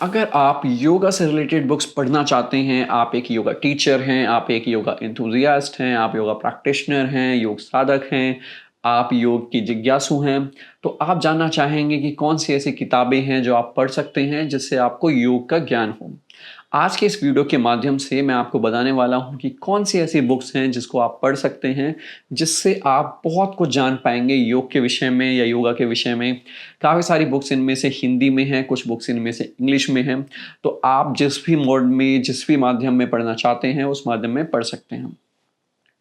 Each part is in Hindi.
अगर आप योगा से रिलेटेड बुक्स पढ़ना चाहते हैं, आप एक योगा टीचर हैं, आप एक योगा एंथुसियास्ट हैं, आप योगा प्रैक्टिशनर हैं, योग साधक हैं, आप योग की जिज्ञासु हैं, तो आप जानना चाहेंगे कि कौन सी ऐसी किताबें हैं जो आप पढ़ सकते हैं जिससे आपको योग का ज्ञान हो। आज के इस वीडियो के माध्यम से मैं आपको बताने वाला हूँ कि कौन सी ऐसी बुक्स हैं जिसको आप पढ़ सकते हैं, जिससे आप बहुत कुछ जान पाएँगे योग के विषय में या योगा के विषय में। काफ़ी सारी बुक्स इनमें से हिंदी में हैं, कुछ बुक्स इनमें से इंग्लिश में हैं, तो आप जिस भी मोड में, जिस भी माध्यम में पढ़ना चाहते हैं, उस माध्यम में पढ़ सकते हैं।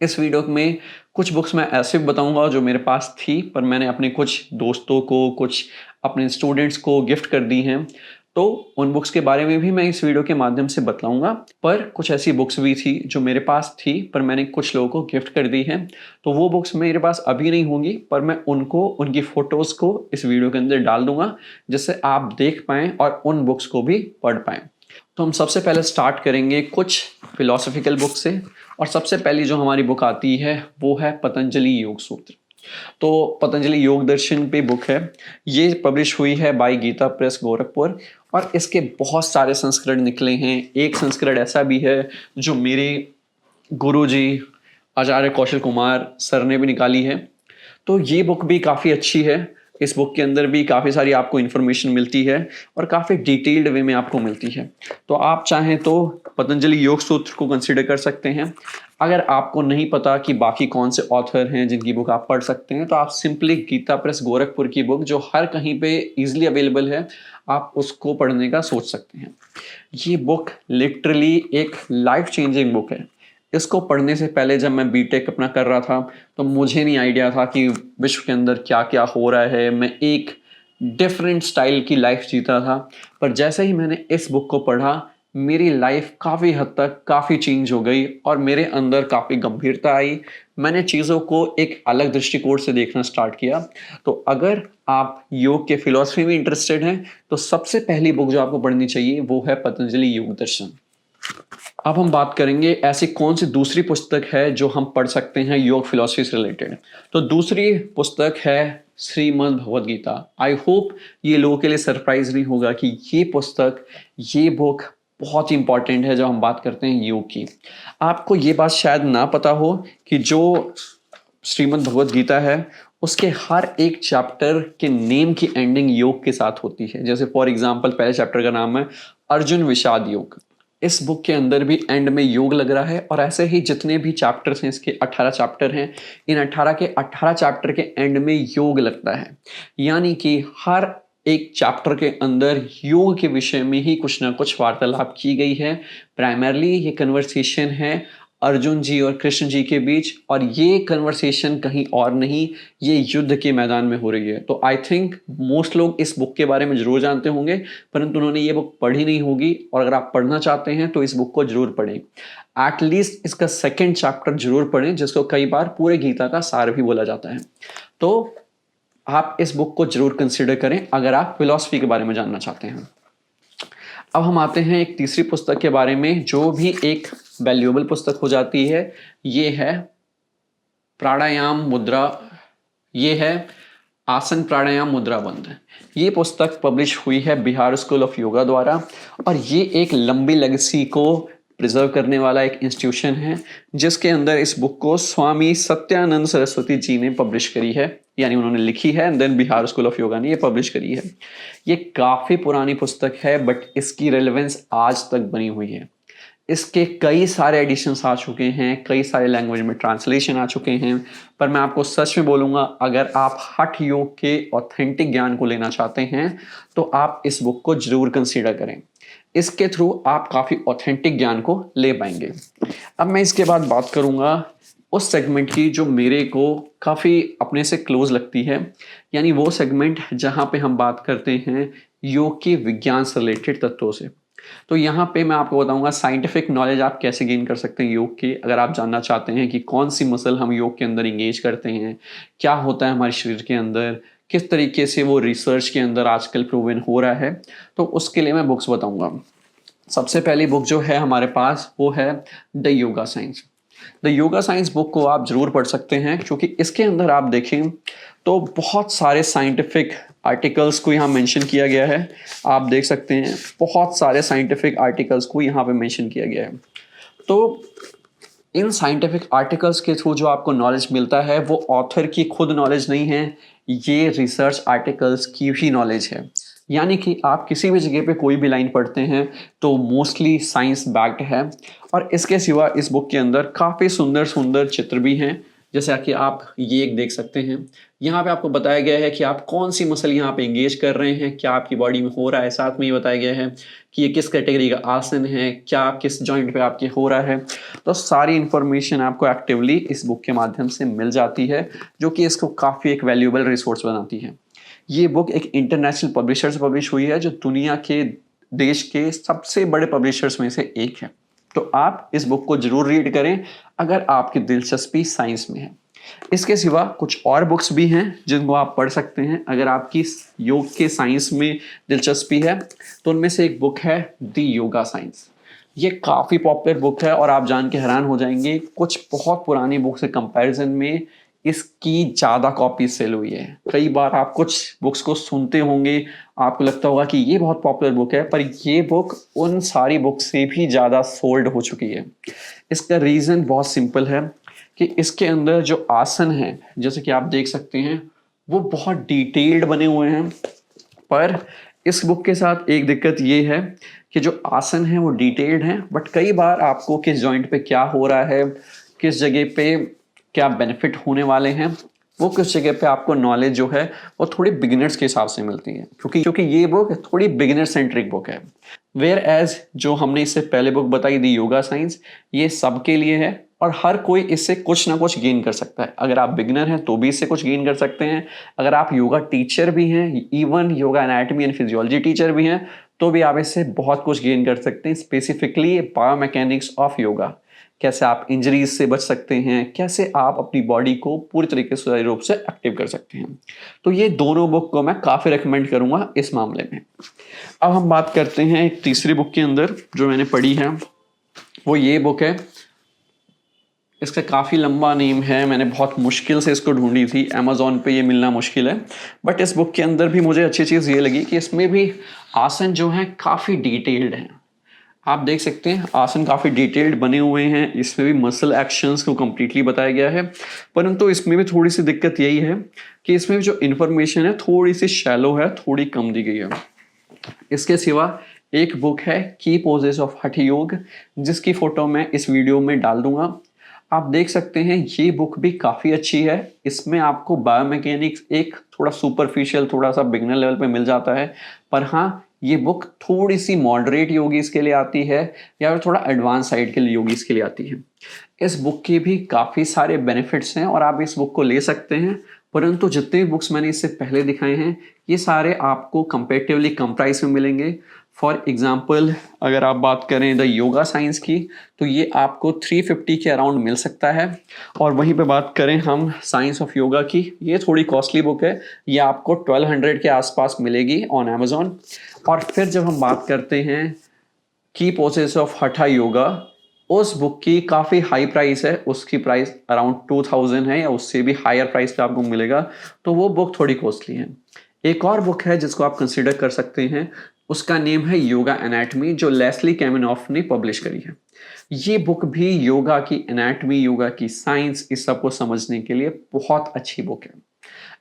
इस वीडियो में कुछ बुक्स मैं ऐसे बताऊँगा जो मेरे पास थी, पर मैंने अपने कुछ दोस्तों को, कुछ अपने स्टूडेंट्स को गिफ्ट कर दी हैं। तो उन बुक्स के बारे में भी मैं इस वीडियो के माध्यम से बतलाऊँगा। पर कुछ ऐसी बुक्स भी थी जो मेरे पास थी, पर मैंने कुछ लोगों को गिफ्ट कर दी हैं। तो वो बुक्स मेरे पास अभी नहीं होंगी, पर मैं उनको, उनकी फ़ोटोज़ को इस वीडियो के अंदर डाल दूँगा, जिससे आप देख पाएँ और उन बुक्स को भी पढ़ पाएँ। तो हम सबसे पहले स्टार्ट करेंगे कुछ फिलॉसफिकल बुक से, और सबसे पहली जो हमारी बुक आती है वो है पतंजलि योग सूत्र। तो पतंजलि योग दर्शन पे बुक है। ये पब्लिश हुई है बाय गीता प्रेस गोरखपुर, और इसके बहुत सारे संस्करण निकले हैं। एक संस्करण ऐसा भी है जो मेरे गुरुजी आचार्य कौशल कुमार सर ने भी निकाली है। तो ये बुक भी काफ़ी अच्छी है। इस बुक के अंदर भी काफ़ी सारी आपको इन्फॉर्मेशन मिलती है और काफ़ी डिटेल्ड वे में आपको मिलती है। तो आप चाहें तो पतंजलि योग सूत्र को कंसिडर कर सकते हैं। अगर आपको नहीं पता कि बाकी कौन से ऑथर हैं जिनकी बुक आप पढ़ सकते हैं, तो आप सिंपली गीता प्रेस गोरखपुर की बुक, जो हर कहीं पे ईजिली अवेलेबल है, आप उसको पढ़ने का सोच सकते हैं। ये बुक लिटरली एक लाइफ चेंजिंग बुक है। इसको पढ़ने से पहले जब मैं बीटेक अपना कर रहा था, तो मुझे नहीं आइडिया था कि विश्व के अंदर क्या-क्या हो रहा है। मैं एक डिफरेंट स्टाइल की लाइफ जीता था। पर जैसे ही मैंने इस बुक को पढ़ा, मेरी लाइफ काफ़ी हद तक काफ़ी चेंज हो गई और मेरे अंदर काफ़ी गंभीरता आई। मैंने चीज़ों को एक अलग दृष्टिकोण से देखना स्टार्ट किया। तो अगर आप योग के फिलॉसफी में इंटरेस्टेड हैं, तो सबसे पहली बुक जो आपको पढ़नी चाहिए वो है पतंजलि योग दर्शन। अब हम बात करेंगे ऐसी कौन सी दूसरी पुस्तक है जो हम पढ़ सकते हैं योग फिलॉसफी से रिलेटेड। तो दूसरी पुस्तक है श्रीमद् भगवद गीता। आई होप ये लोगों के लिए सरप्राइज नहीं होगा कि ये पुस्तक, ये बुक बहुत ही इंपॉर्टेंट है जब हम बात करते हैं योग की। आपको ये बात शायद ना पता हो कि जो श्रीमद् भगवद गीता है, उसके हर एक चैप्टर के नेम की एंडिंग योग के साथ होती है। जैसे फॉर एग्जांपल पहले चैप्टर का नाम है अर्जुन विषाद योग। इस बुक के अंदर भी एंड में योग लग रहा है, और ऐसे ही जितने भी चैप्टर्स हैं, इसके 18 चैप्टर हैं, इन 18 के 18 चैप्टर के एंड में योग लगता है। यानी कि हर एक चैप्टर के अंदर योग के विषय में ही कुछ ना कुछ वार्तालाप की गई है। प्राइमरली ये कन्वर्सेशन है अर्जुन जी और कृष्ण जी के बीच, और ये कन्वर्सेशन कहीं और नहीं, ये युद्ध के मैदान में हो रही है। तो आई थिंक मोस्ट लोग इस बुक के बारे में जरूर जानते होंगे, परंतु उन्होंने ये बुक पढ़ी नहीं होगी, और अगर आप पढ़ना चाहते हैं तो इस बुक को जरूर पढ़ें। एटलीस्ट इसका सेकेंड चैप्टर जरूर पढ़ें, जिसको कई बार पूरे गीता का सार भी बोला जाता है। तो आप इस बुक को जरूर कंसिडर करें अगर आप फिलॉसफी के बारे में जानना चाहते हैं। अब हम आते हैं एक तीसरी पुस्तक के बारे में, जो भी एक वैल्यूएबल पुस्तक हो जाती है। ये है प्राणायाम मुद्रा, ये है आसन प्राणायाम मुद्रा बंध। ये पुस्तक पब्लिश हुई है बिहार स्कूल ऑफ योगा द्वारा, और ये एक लंबी लेगेसी को प्रिजर्व करने वाला एक इंस्टीट्यूशन है, जिसके अंदर इस बुक को स्वामी सत्यानंद सरस्वती जी ने पब्लिश करी है। यानी उन्होंने लिखी है, then Bihar school of yoga ने ये पब्लिश करी है। ये काफ़ी पुरानी पुस्तक है, बट इसकी रेलेवेंस आज तक बनी हुई है। इसके कई सारे एडिशंस आ चुके हैं, कई सारे लैंग्वेज में ट्रांसलेशन आ चुके हैं। पर मैं आपको सच में बोलूँगा, अगर आप हठ योग के ऑथेंटिक ज्ञान को लेना चाहते हैं, तो आप इस बुक को जरूर कंसीडर करें। इसके थ्रू आप काफ़ी ऑथेंटिक ज्ञान को ले पाएंगे। अब मैं इसके बाद बात करूँगा उस सेगमेंट की जो मेरे को काफ़ी अपने से क्लोज लगती है, यानी वो सेगमेंट जहाँ पे हम बात करते हैं योग की विज्ञान से रिलेटेड तत्वों से। तो यहाँ पे मैं आपको बताऊंगा साइंटिफिक नॉलेज आप कैसे गेन कर सकते हैं योग की। अगर आप जानना चाहते हैं कि कौन सी मसल हम योग के अंदर इंगेज करते हैं, क्या होता है हमारे शरीर के अंदर, किस तरीके से वो रिसर्च के अंदर आजकल प्रूवन हो रहा है, तो उसके लिए मैं बुक्स बताऊंगा। सबसे पहली बुक जो है हमारे पास वो है the yoga science. The yoga science book को आप ज़रूर पढ़ सकते हैं, क्योंकि इसके अंदर आप देखें तो बहुत सारे साइंटिफिक आर्टिकल्स को यहाँ मेंशन किया गया है। आप देख सकते हैं बहुत सारे साइंटिफिक आर्टिकल्स को यहाँ पे मेंशन किया गया है। तो इन साइंटिफिक आर्टिकल्स के थ्रू जो आपको नॉलेज मिलता है वो ऑथर की खुद नॉलेज नहीं है, ये रिसर्च आर्टिकल्स की भी नॉलेज है। यानी कि आप किसी भी जगह पे कोई भी लाइन पढ़ते हैं तो मोस्टली साइंस बैक्ड है। और इसके सिवा इस बुक के अंदर काफ़ी सुंदर सुंदर चित्र भी हैं, जैसा कि आप ये एक देख सकते हैं। यहाँ पे आपको बताया गया है कि आप कौन सी मसल यहाँ पे एंगेज कर रहे हैं, क्या आपकी बॉडी में हो रहा है। साथ में ये बताया गया है कि ये किस कैटेगरी का आसन है, क्या किस जॉइंट पे आपके हो रहा है। तो सारी इंफॉर्मेशन आपको एक्टिवली इस बुक के माध्यम से मिल जाती है, जो कि इसको काफ़ी एक वैल्यूएबल रिसोर्स बनाती है। ये बुक एक इंटरनेशनल पब्लिशर से पब्लिश हुई है, जो दुनिया के देश के सबसे बड़े पब्लिशर्स में से एक है। तो आप इस बुक को जरूर रीड करें अगर आपकी दिलचस्पी साइंस में है। इसके सिवा कुछ और बुक्स भी हैं जिनको आप पढ़ सकते हैं अगर आपकी योग के साइंस में दिलचस्पी है। तो उनमें से एक बुक है द योगा साइंस। ये काफ़ी पॉपुलर बुक है और आप जान के हैरान हो जाएंगे, कुछ बहुत पुरानी बुक से कंपैरिजन में इसकी ज़्यादा कॉपी सेल हुई है। कई बार आप कुछ बुक्स को सुनते होंगे, आपको लगता होगा कि ये बहुत पॉपुलर बुक है, पर ये बुक उन सारी बुक से भी ज़्यादा सोल्ड हो चुकी है। इसका रीज़न बहुत सिंपल है कि इसके अंदर जो आसन हैं, जैसे कि आप देख सकते हैं, वो बहुत डिटेल्ड बने हुए हैं। पर इस बुक के साथ एक दिक्कत ये है कि जो आसन हैं वो डिटेल्ड हैं, बट कई बार आपको किस जॉइंट पे क्या हो रहा है, किस जगह पे क्या बेनिफिट होने वाले हैं, वो किस जगह पे आपको नॉलेज जो है वो थोड़ी बिगिनर्स के हिसाब से मिलती है, क्योंकि ये बुक थोड़ी बिगिनर सेंट्रिक बुक है। वेयर एज जो हमने इससे पहले बुक बताई दी योगा साइंस, ये सबके लिए है और हर कोई इससे कुछ ना कुछ गेन कर सकता है। अगर आप बिगिनर हैं तो भी इससे कुछ गेन कर सकते हैं, अगर आप योगा टीचर भी हैं, even yoga anatomy and physiology teacher भी हैं, तो भी आप इससे बहुत कुछ गेन कर सकते हैं। स्पेसिफिकली बायोमैकेनिक्स ऑफ योगा, कैसे आप इंजरीज से बच सकते हैं, कैसे आप अपनी बॉडी को पूरी तरीके से सुचारू रूप से एक्टिव कर सकते हैं। तो ये दोनों बुक को मैं काफ़ी रिकमेंड करूंगा इस मामले में। अब हम बात करते हैं एक तीसरी बुक के अंदर जो मैंने पढ़ी है, वो ये बुक है। इसका काफ़ी लंबा नेम है, मैंने बहुत मुश्किल से इसको ढूंढी थी, अमेज़ॉन पे ये मिलना मुश्किल है। बट इस बुक के अंदर भी मुझे अच्छी चीज़ ये लगी कि इसमें भी आसन जो हैं काफ़ी डिटेल्ड हैं। आप देख सकते हैं आसन काफ़ी डिटेल्ड बने हुए हैं, इसमें भी मसल एक्शंस को कम्प्लीटली बताया गया है। परंतु इसमें भी थोड़ी सी दिक्कत यही है कि इसमें जो इन्फॉर्मेशन है थोड़ी सी शैलो है, थोड़ी कम दी गई है। इसके सिवा एक बुक है की पोजेस ऑफ हठ योग, जिसकी फ़ोटो मैं इस वीडियो में डाल दूंगा। आप देख सकते हैं ये बुक भी काफ़ी अच्छी है। इसमें आपको बायोमैकेनिक्स एक थोड़ा सुपरफिशियल, थोड़ा सा बिगनर लेवल पे मिल जाता है। पर हाँ, ये बुक थोड़ी सी मॉडरेट योगीज के लिए आती है या फिर थोड़ा एडवांस साइड के लिए योगीज के लिए आती है। इस बुक के भी काफ़ी सारे बेनिफिट्स हैं और आप इस बुक को ले सकते हैं। परंतु जितने भी बुक्स मैंने इससे पहले दिखाए हैं, ये सारे आपको कंपेरेटिवली कम प्राइस में मिलेंगे। फॉर एग्जाम्पल अगर आप बात करें द योगा साइंस की, तो ये आपको 350 के अराउंड मिल सकता है। और वहीं पे बात करें हम साइंस ऑफ योगा की, ये थोड़ी कॉस्टली बुक है, ये आपको 1200 के आसपास मिलेगी ऑन अमेजोन। और फिर जब हम बात करते हैं की पोसेस ऑफ हठा योगा, उस बुक की काफ़ी हाई प्राइस है, उसकी प्राइस अराउंड 2000 है या उससे भी हायर प्राइस पे आपको मिलेगा। तो वो बुक थोड़ी कॉस्टली है। एक और बुक है जिसको आप कंसिडर कर सकते हैं, उसका नेम है योगा एनाटॉमी, जो लेस्ली कैमिनॉफ ने पब्लिश करी है। ये बुक भी योगा की एनाटॉमी, योगा की साइंस, इस सब को समझने के लिए बहुत अच्छी बुक है।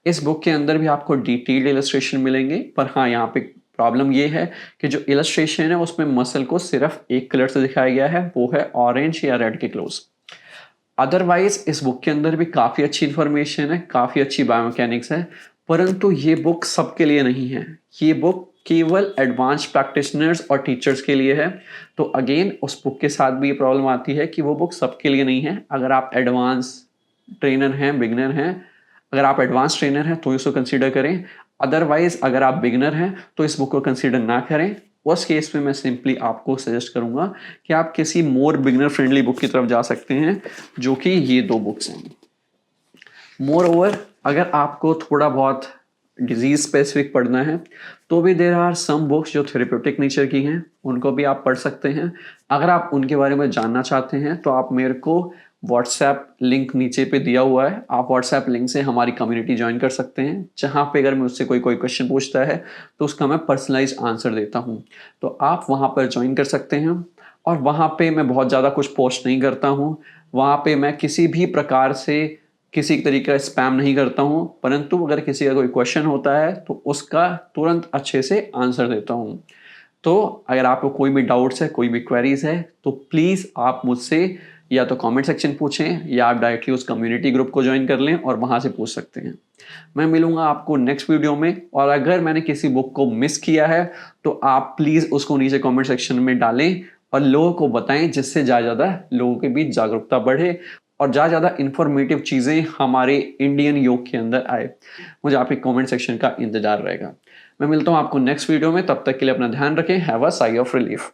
इस बुक के अंदर भी आपको डिटेल्ड इलस्ट्रेशन मिलेंगे, पर हाँ यहाँ पे प्रॉब्लम ये है कि जो इलस्ट्रेशन है उसमें मसल को सिर्फ एक कलर से दिखाया गया है, वो है ऑरेंज या रेड के क्लोज। अदरवाइज इस बुक के अंदर भी काफ़ी अच्छी इंफॉर्मेशन है, काफ़ी अच्छी बायोमैकेनिक्स है। परंतु ये बुक सबके लिए नहीं है, ये बुक केवल एडवांस प्रैक्टिशनर्स और टीचर्स के लिए है। तो अगेन उस बुक के साथ भी ये प्रॉब्लम आती है कि वो बुक सबके लिए नहीं है। अगर आप एडवांस ट्रेनर हैं, बिगनर हैं, अगर आप एडवांस ट्रेनर हैं तो इसको कंसीडर करें। अदरवाइज अगर आप बिगनर हैं तो इस बुक को कंसीडर ना करें। उस केस में मैं सिंपली आपको सजेस्ट करूंगा कि आप किसी मोर बिगनर फ्रेंडली बुक की तरफ जा सकते हैं, जो कि ये दो बुक्स हैं। मोर ओवर अगर आपको थोड़ा बहुत डिजीज स्पेसिफिक पढ़ना है तो भी देर आर सम बुक्स जो थेरेप्यूटिक नेचर की हैं, उनको भी आप पढ़ सकते हैं। अगर आप उनके बारे में जानना चाहते हैं तो आप मेरे को व्हाट्सएप लिंक नीचे पे दिया हुआ है, आप व्हाट्सएप लिंक से हमारी कम्युनिटी ज्वाइन कर सकते हैं, जहाँ पे अगर मुझसे कोई क्वेश्चन पूछता है तो उसका मैं पर्सनलाइज आंसर देता हूँ। तो आप वहाँ पर ज्वाइन कर सकते हैं और वहाँ पे मैं बहुत ज़्यादा कुछ पोस्ट नहीं करता हूँ। वहाँ पे मैं किसी भी प्रकार से किसी तरीके का स्पैम नहीं करता हूँ, परंतु अगर किसी का कोई क्वेश्चन होता है तो उसका तुरंत अच्छे से आंसर देता हूँ। तो अगर आपको कोई भी डाउट्स है, कोई भी क्वेरीज है, तो प्लीज़ आप मुझसे या तो कमेंट सेक्शन पूछें या आप डायरेक्टली उस कम्युनिटी ग्रुप को ज्वाइन कर लें और वहाँ से पूछ सकते हैं। मैं मिलूंगा आपको नेक्स्ट वीडियो में, और अगर मैंने किसी बुक को मिस किया है तो आप प्लीज़ उसको नीचे कमेंट सेक्शन में डालें और लोगों को बताएं, जिससे ज़्यादा लोगों के बीच जागरूकता बढ़े और ज़्यादा इंफॉर्मेटिव चीज़ें हमारे इंडियन योग के अंदर आए। मुझे आपके कमेंट सेक्शन का इंतजार रहेगा। मैं मिलता हूं आपको नेक्स्ट वीडियो में, तब तक के लिए अपना ध्यान रखें। Have a sigh of relief.